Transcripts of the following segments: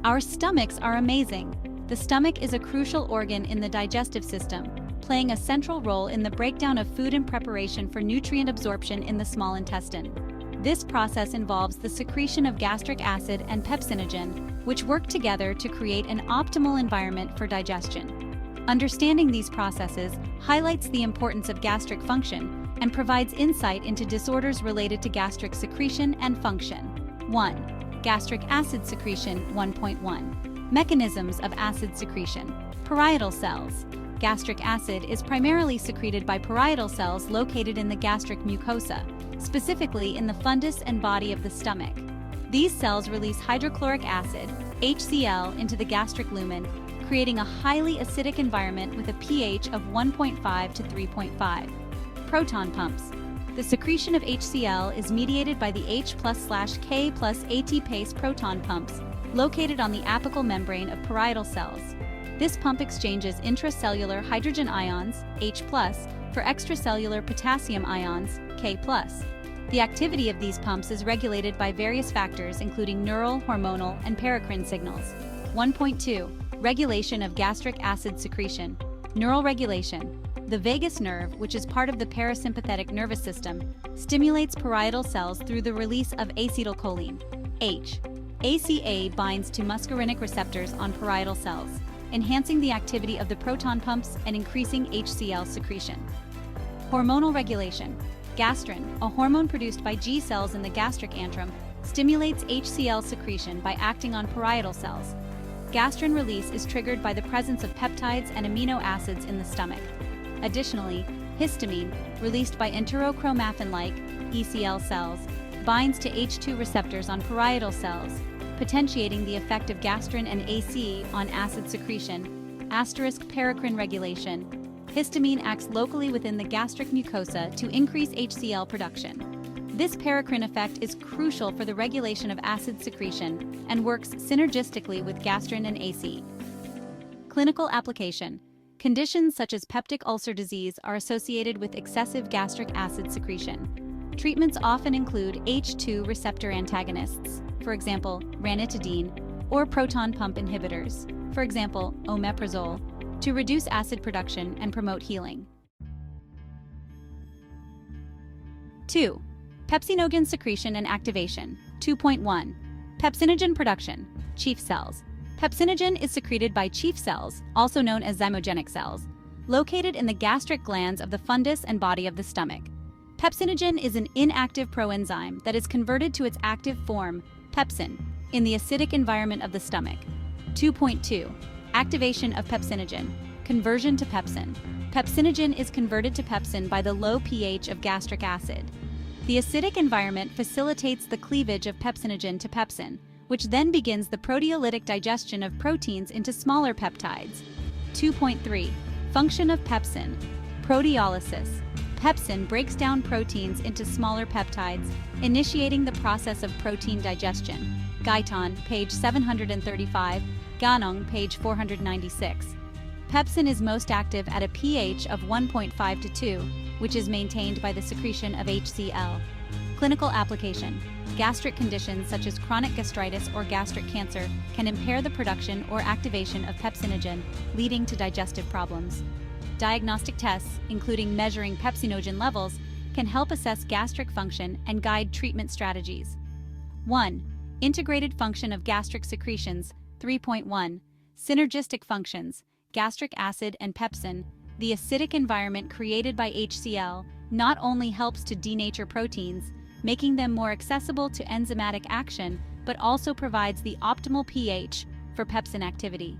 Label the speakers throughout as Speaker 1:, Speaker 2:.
Speaker 1: Our stomachs are amazing. The stomach is a crucial organ in the digestive system, playing a central role in the breakdown of food and preparation for nutrient absorption in the small intestine. This process involves the secretion of gastric acid and pepsinogen, which work together to create an optimal environment for digestion. Understanding these processes highlights the importance of gastric function and provides insight into disorders related to gastric secretion and function. 1. Gastric acid secretion 1.1. Mechanisms of acid secretion. Parietal cells. Gastric acid is primarily secreted by parietal cells located in the gastric mucosa, specifically in the fundus and body of the stomach. These cells release hydrochloric acid, HCl, into the gastric lumen, creating a highly acidic environment with a pH of 1.5 to 3.5. Proton pumps. The secretion of HCl is mediated by the H+/K+ ATPase proton pumps located on the apical membrane of parietal cells. This pump exchanges intracellular hydrogen ions, H+, for extracellular potassium ions, K+. The activity of these pumps is regulated by various factors including neural, hormonal, and paracrine signals. 1.2. Regulation of gastric acid secretion. Neural regulation. The vagus nerve, which is part of the parasympathetic nervous system, stimulates parietal cells through the release of acetylcholine, H. ACA binds to muscarinic receptors on parietal cells, enhancing the activity of the proton pumps and increasing HCl secretion. Hormonal regulation. Gastrin, a hormone produced by G cells in the gastric antrum, stimulates HCl secretion by acting on parietal cells. Gastrin release is triggered by the presence of peptides and amino acids in the stomach. Additionally, histamine, released by enterochromaffin-like ECL cells, binds to H2 receptors on parietal cells, potentiating the effect of gastrin and AC on acid secretion. Paracrine regulation. Histamine acts locally within the gastric mucosa to increase HCl production. This paracrine effect is crucial for the regulation of acid secretion and works synergistically with gastrin and AC. Clinical application. Conditions such as peptic ulcer disease are associated with excessive gastric acid secretion. Treatments often include H2 receptor antagonists, for example, ranitidine, or proton pump inhibitors, for example, omeprazole, to reduce acid production and promote healing. 2. Pepsinogen secretion and activation. 2.1. Pepsinogen production. Chief cells. Pepsinogen is secreted by chief cells, also known as zymogenic cells, located in the gastric glands of the fundus and body of the stomach. Pepsinogen is an inactive proenzyme that is converted to its active form, pepsin, in the acidic environment of the stomach. 2.2. Activation of pepsinogen. Conversion to pepsin. Pepsinogen is converted to pepsin by the low pH of gastric acid. The acidic environment facilitates the cleavage of pepsinogen to pepsin, which then begins the proteolytic digestion of proteins into smaller peptides. 2.3. Function of pepsin. Proteolysis. Pepsin breaks down proteins into smaller peptides, initiating the process of protein digestion. Guyton, page 735, Ganong, page 496. Pepsin is most active at a pH of 1.5 to 2, which is maintained by the secretion of HCl. Clinical application. Gastric conditions such as chronic gastritis or gastric cancer can impair the production or activation of pepsinogen, leading to digestive problems. Diagnostic tests, including measuring pepsinogen levels, can help assess gastric function and guide treatment strategies. 1. Integrated function of gastric secretions. 3.1. Synergistic functions. Gastric acid and pepsin. The acidic environment created by HCl not only helps to denature proteins, making them more accessible to enzymatic action, but also provides the optimal pH for pepsin activity.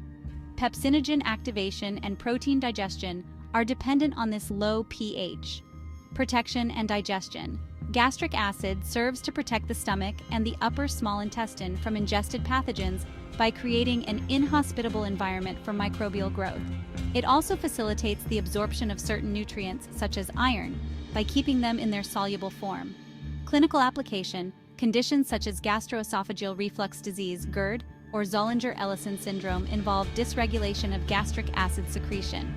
Speaker 1: Pepsinogen activation and protein digestion are dependent on this low pH. Protection and digestion. Gastric acid serves to protect the stomach and the upper small intestine from ingested pathogens by creating an inhospitable environment for microbial growth. It also facilitates the absorption of certain nutrients, such as iron, by keeping them in their soluble form. Clinical application. Conditions such as gastroesophageal reflux disease, GERD, or Zollinger-Ellison syndrome involve dysregulation of gastric acid secretion.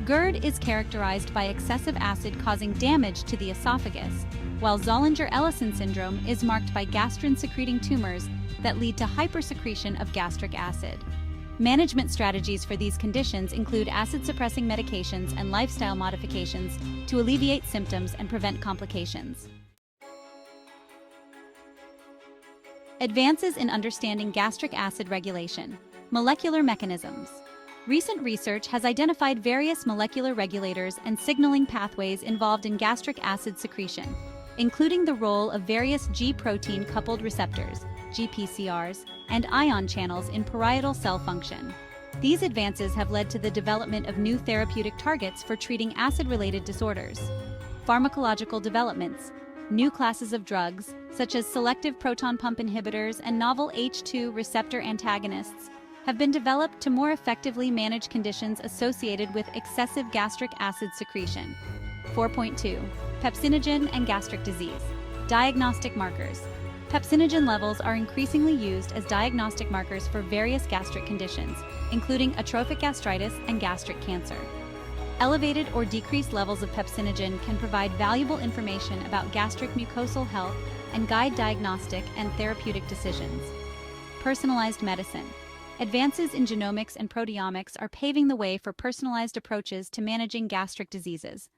Speaker 1: GERD is characterized by excessive acid causing damage to the esophagus, while Zollinger-Ellison syndrome is marked by gastrin-secreting tumors that lead to hypersecretion of gastric acid. Management strategies for these conditions include acid-suppressing medications and lifestyle modifications to alleviate symptoms and prevent complications. Advances in understanding gastric acid regulation. Molecular mechanisms. Recent research has identified various molecular regulators and signaling pathways involved in gastric acid secretion, including the role of various G-protein-coupled receptors, GPCRs, and ion channels in parietal cell function. These advances have led to the development of new therapeutic targets for treating acid-related disorders. Pharmacological developments. New classes of drugs, such as selective proton pump inhibitors and novel H2 receptor antagonists, have been developed to more effectively manage conditions associated with excessive gastric acid secretion. 4.2. Pepsinogen and gastric disease. Diagnostic markers. Pepsinogen levels are increasingly used as diagnostic markers for various gastric conditions, including atrophic gastritis and gastric cancer. Elevated or decreased levels of pepsinogen can provide valuable information about gastric mucosal health and guide diagnostic and therapeutic decisions. Personalized medicine. Advances in genomics and proteomics are paving the way for personalized approaches to managing gastric diseases.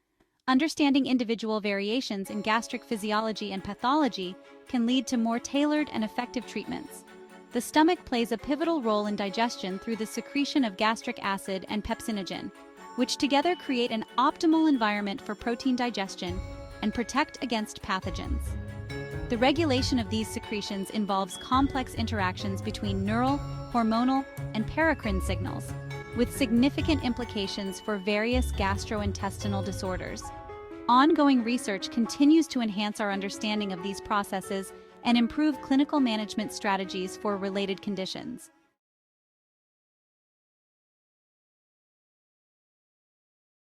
Speaker 1: Understanding individual variations in gastric physiology and pathology can lead to more tailored and effective treatments. The stomach plays a pivotal role in digestion through the secretion of gastric acid and pepsinogen, which together create an optimal environment for protein digestion and protect against pathogens. The regulation of these secretions involves complex interactions between neural, hormonal, and paracrine signals, with significant implications for various gastrointestinal disorders. Ongoing research continues to enhance our understanding of these processes and improve clinical management strategies for related conditions.